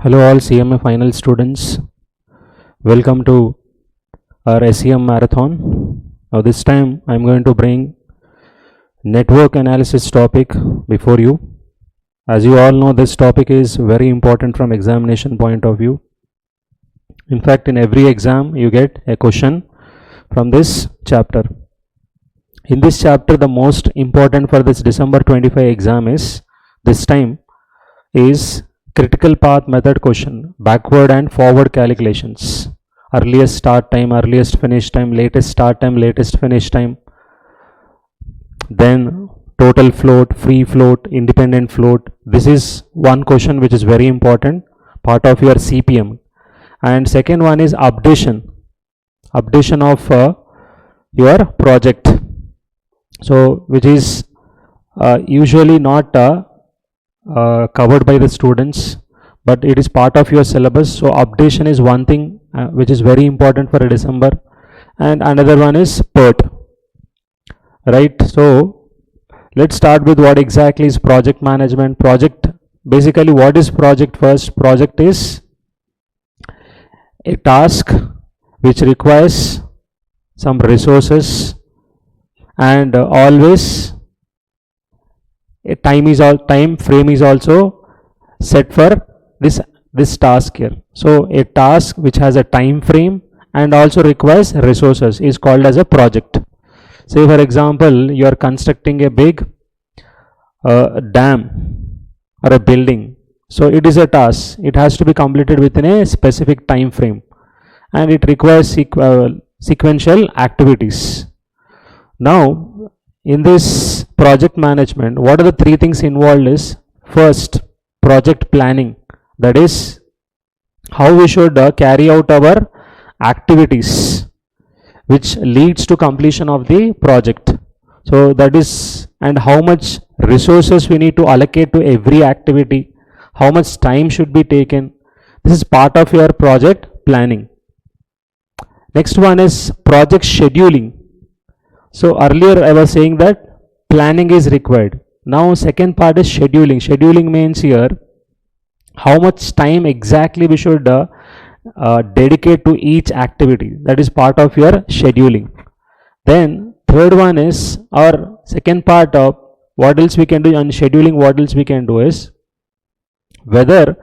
Hello all CMA final students. Welcome to our SEM marathon. Now this time I am going to bring network analysis topic before you. As you all know, this topic is very important from examination point of view. In fact, in every exam you get a question from this chapter. In this chapter, the most important for this December 25 exam is this time is critical path method question, backward and forward calculations, earliest start time, earliest finish time, latest start time, latest finish time, then total float, free float, independent float. This is one question which is very important, part of your CPM. And second one is updation of your project, so which is usually not covered by the students, but it is part of your syllabus. So updation is one thing which is very important for December, and another one is PERT, right? So let's start with what exactly is project management. Project, basically what is project? First, project is a task which requires some resources, and always a time frame is also set for this task here. So a task which has a time frame and also requires resources is called as a project. Say for example, you are constructing a big dam or a building. So it is a task, it has to be completed within a specific time frame, and it requires sequential activities. Now in this project management, what are the three things involved is, first, project planning, that is how we should carry out our activities which leads to completion of the project. So that is, and how much resources we need to allocate to every activity, how much time should be taken. This is part of your project planning. Next one is project scheduling. So earlier I was saying that planning is required. Now second part is scheduling. Scheduling means here how much time exactly we should dedicate to each activity. That is part of your scheduling. Then third one is, or second part of what else we can do on scheduling, what else we can do is whether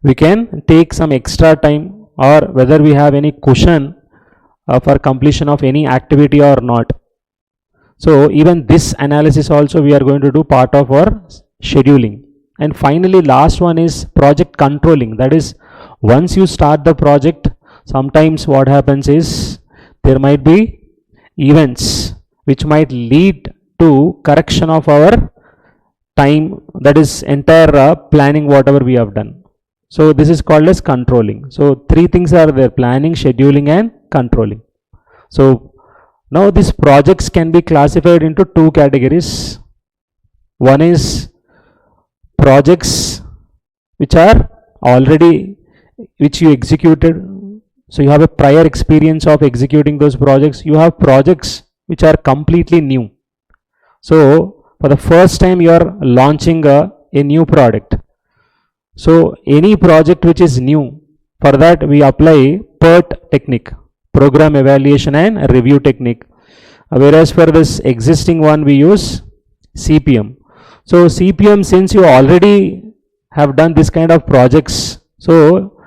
we can take some extra time or whether we have any cushion for completion of any activity or not. So even this analysis also we are going to do part of our scheduling. And finally last one is project controlling. That is, once you start the project, sometimes what happens is there might be events which might lead to correction of our time, that is entire planning whatever we have done. So this is called as controlling. So three things are there: planning, scheduling and controlling. So now these projects can be classified into two categories. One is projects which are already, which you executed, so you have a prior experience of executing those projects. You have projects which are completely new. So for the first time you are launching a new product. So any project which is new, for that we apply PERT technique, program evaluation and review technique, whereas for this existing one we use CPM. So CPM, since you already have done this kind of projects, so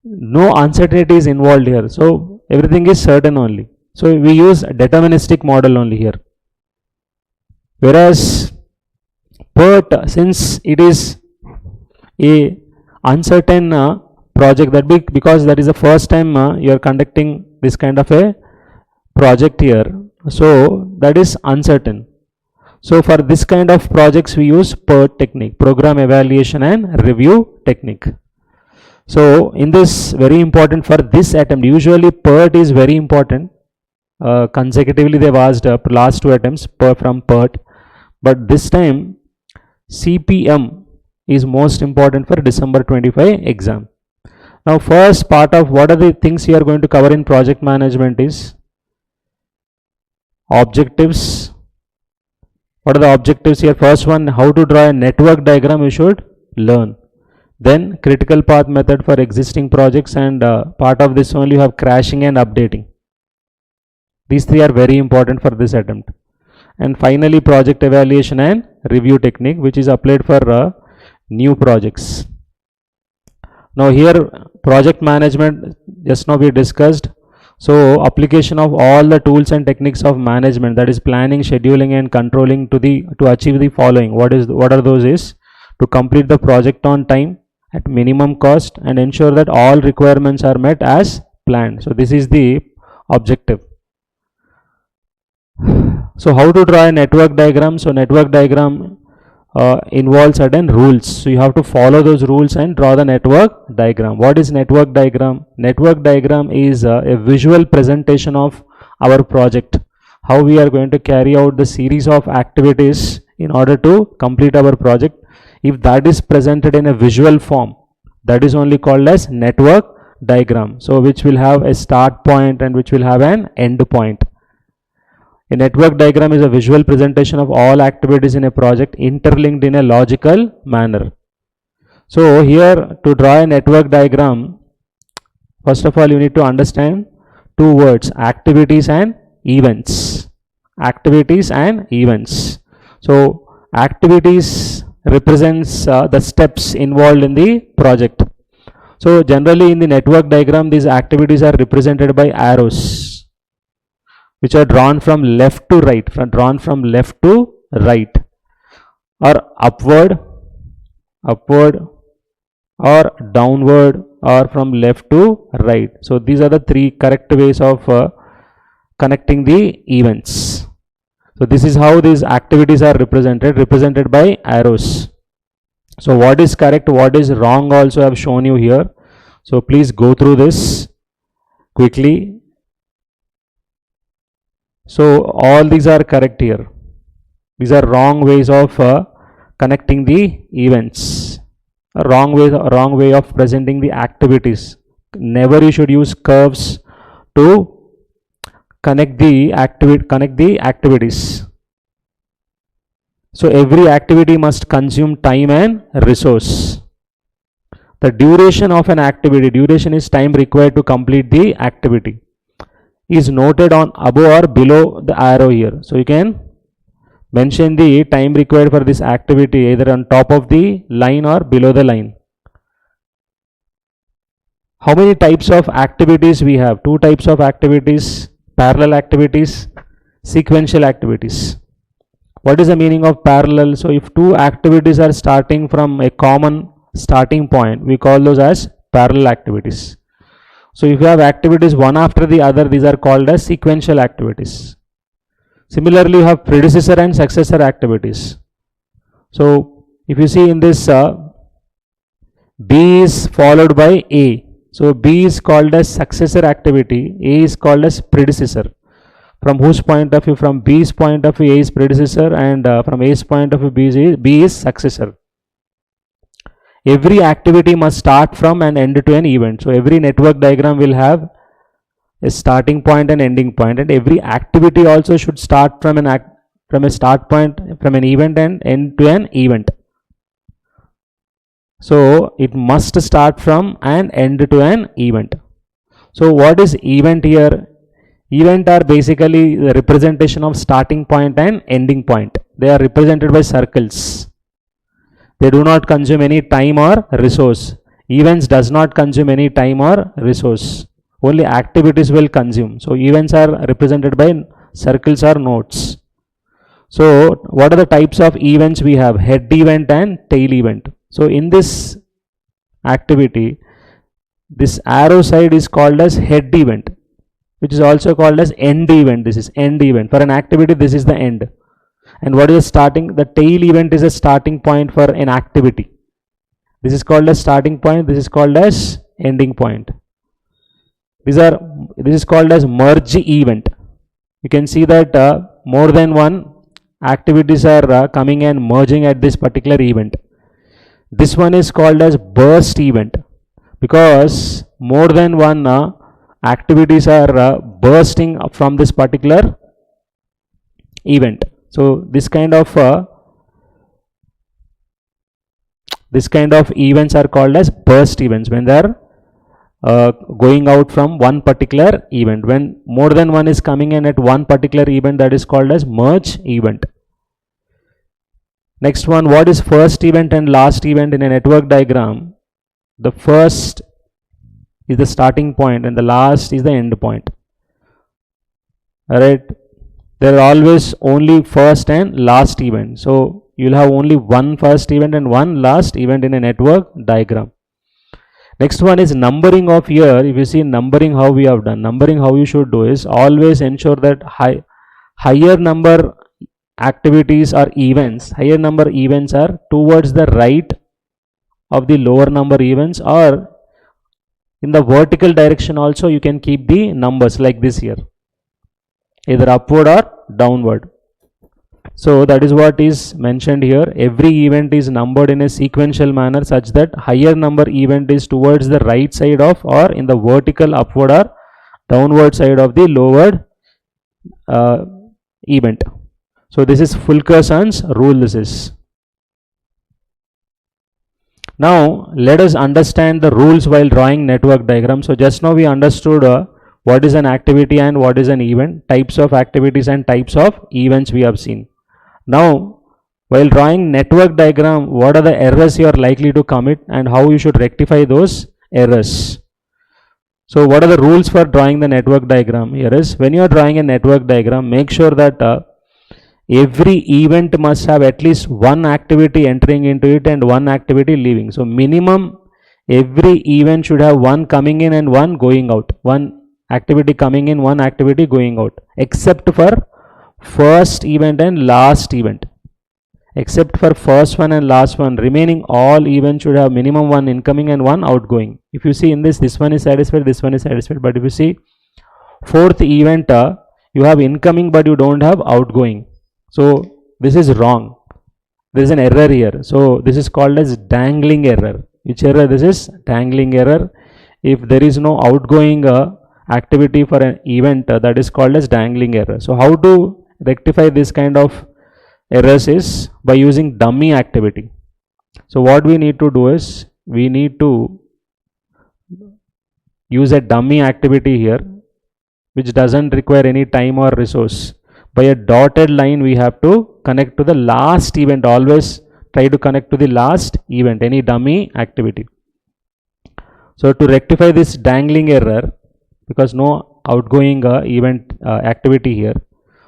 no uncertainty is involved here, so everything is certain only. So we use a deterministic model only here, whereas PERT, since it is a uncertain project, that because that is the first time you are conducting this kind of a project here, so that is uncertain. So for this kind of projects we use PERT technique, program evaluation and review technique. So in this, very important for this attempt, usually PERT is very important. Consecutively they have asked last two attempts from PERT, but this time CPM is most important for December 25 exam. Now first part of what are the things you are going to cover in project management is objectives. What are the objectives here? First one, how to draw a network diagram you should learn. Then critical path method for existing projects, and part of this only you have crashing and updating. These three are very important for this attempt. And finally project evaluation and review technique, which is applied for new projects. Now here project management, just now we discussed. So application of all the tools and techniques of management, that is planning, scheduling and controlling to achieve the following. What are those is to complete the project on time at minimum cost and ensure that all requirements are met as planned. So this is the objective. So how to draw a network diagram? So network diagram involves certain rules. So you have to follow those rules and draw the network diagram. What is network diagram? Network diagram is a visual presentation of our project. How we are going to carry out the series of activities in order to complete our project. If that is presented in a visual form, that is only called as network diagram. So which will have a start point and which will have an end point. A network diagram is a visual presentation of all activities in a project interlinked in a logical manner. So here to draw a network diagram, first of all you need to understand two words, activities and events. Activities and events. So activities represents the steps involved in the project. So generally in the network diagram these activities are represented by arrows, which are drawn from left to right, or upward, or downward, or from left to right. So these are the three correct ways of connecting the events. So this is how these activities are represented by arrows. So what is correct, what is wrong also I have shown you here. So please go through this quickly. So all these are correct here. These are wrong ways of connecting the events. A wrong way of presenting the activities. Never you should use curves to connect the activities. So every activity must consume time and resource. The duration of an activity, duration is time required to complete the activity, is noted on above or below the arrow here. So you can mention the time required for this activity either on top of the line or below the line. How many types of activities we have? Two types of activities: parallel activities, sequential activities. What is the meaning of parallel? So if two activities are starting from a common starting point, we call those as parallel activities. So if you have activities one after the other, these are called as sequential activities. Similarly, you have predecessor and successor activities. So if you see in this, B is followed by A. So B is called as successor activity, A is called as predecessor. From whose point of view? From B's point of view, A is predecessor, and from A's point of view, B is successor. Every activity must start from and end to an event. So every network diagram will have a starting point and ending point, and every activity also should start from a start point, from an event, and end to an event. So it must start from and end to an event. So what is event here? Event are basically the representation of starting point and ending point. They are represented by circles. They do not consume any time or resource. Events does not consume any time or resource. Only activities will consume. So events are represented by circles or nodes. So what are the types of events we have? Head event and tail event. So in this activity, this arrow side is called as head event, which is also called as end event. This is end event. For an activity, this is the end. And what is the starting? The tail event is a starting point for an activity. This is called as starting point. This is called as ending point. This is called as merge event. You can see that more than one activities are coming and merging at this particular event. This one is called as burst event, because more than one activities are bursting from this particular event. So this kind of This kind of events are called as burst events when they are going out from one particular event. When more than one is coming in at one particular event, that is called as merge event. Next one, what is first event and last event in a network diagram? The first is the starting point and the last is the end point. Alright, there are always only first and last event. So you'll have only one first event and one last event in a network diagram. Next one is numbering of here. If you see numbering, how we have done numbering, how you should do is always ensure that higher number activities or events, higher number events are towards the right of the lower number events, or in the vertical direction also you can keep the numbers like this here, either upward or downward. So that is what is mentioned here. Every event is numbered in a sequential manner such that higher number event is towards the right side of, or in the vertical upward or downward side of the lower event. So this is Fulkerson's rule. This is. Now let us understand the rules while drawing network diagram. So just now we understood what is an activity and what is an event, types of activities and types of events we have seen. Now while drawing network diagram, what are the errors you are likely to commit and how you should rectify those errors. So what are the rules for drawing the network diagram? Here is, when you are drawing a network diagram, make sure that every event must have at least one activity entering into it and one activity leaving. So minimum every event should have one coming in and one going out, one activity coming in, one activity going out, except for first event and last event. Except for first one and last one, remaining all events should have minimum one incoming and one outgoing. If you see in this one is satisfied, this one is satisfied, but if you see fourth event, you have incoming but you don't have outgoing. So this is wrong. There is an error here. So this is called as dangling error. Which error? This is dangling error. If there is no outgoing activity for an event, that is called as dangling error. So how to rectify this kind of errors is by using dummy activity. So what we need to do is, we need to use a dummy activity here which doesn't require any time or resource. By a dotted line we have to connect to the last event. Always try to connect to the last event, any dummy activity. So to rectify this dangling error, because no outgoing event activity here,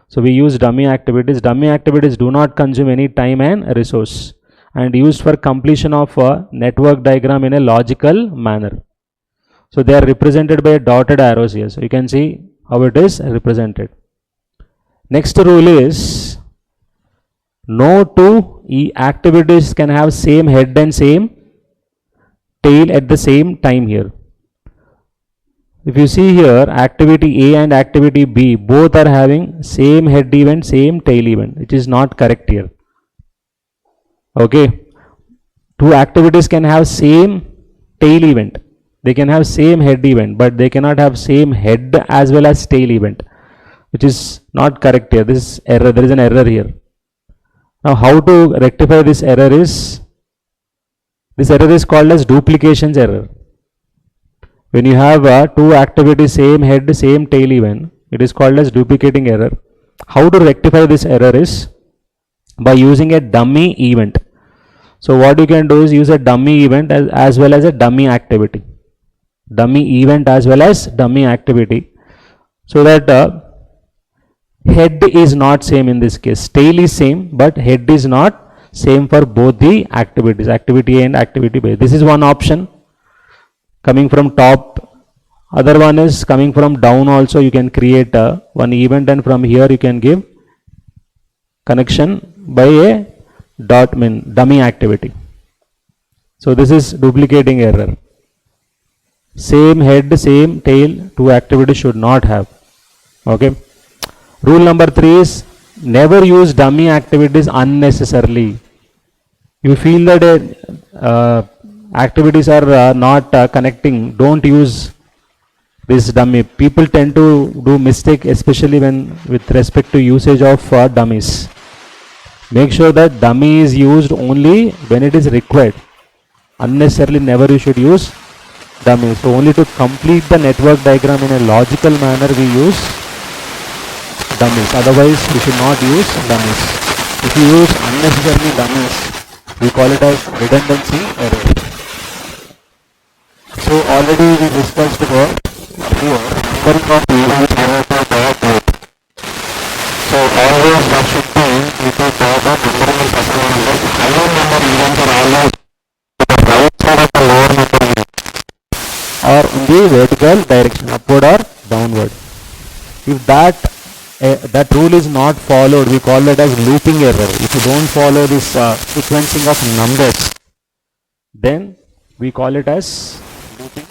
so we use dummy activities. Dummy activities do not consume any time and resource and used for completion of a network diagram in a logical manner. So they are represented by dotted arrows here. So you can see how it is represented. Next rule is, no two activities can have same head and same tail at the same time here. If you see here, activity A and activity B both are having same head event, same tail event, which is not correct here. Okay, two activities can have same tail event, they can have same head event, but they cannot have same head as well as tail event, which is not correct here. This is error. There is an error here. Now how to rectify this error is, this error is called as duplications error. When you have two activities, same head, same tail event, it is called as duplicating error. How to rectify this error is by using a dummy event. So what you can do is use a dummy event as well as a dummy activity. Dummy event as well as dummy activity, so that head is not same in this case. Tail is same, but head is not same for both the activities, activity A and activity B. This is one option coming from top. Other one is coming from down also. You can create one event and from here you can give connection by a dummy activity. So this is duplicating error. Same head, same tail, two activities should not have. Okay. Rule number 3 is, never use dummy activities unnecessarily. You feel that activities are not connecting, don't use this dummy. People tend to do mistake, especially when with respect to usage of dummies. Make sure that dummy is used only when it is required. Unnecessarily never you should use dummies. So only to complete the network diagram in a logical manner we use dummies. Otherwise we should not use dummies. If you use unnecessarily dummies, we call it as redundancy error. So already we discussed about here numbering of events related to. So always that should be equal to the numbering is associated. Higher number events are always the right side of the lower number or in the vertical direction, upward or downward. If that rule is not followed, we call it as looping error. If you don't follow this sequencing of numbers, then we call it as looping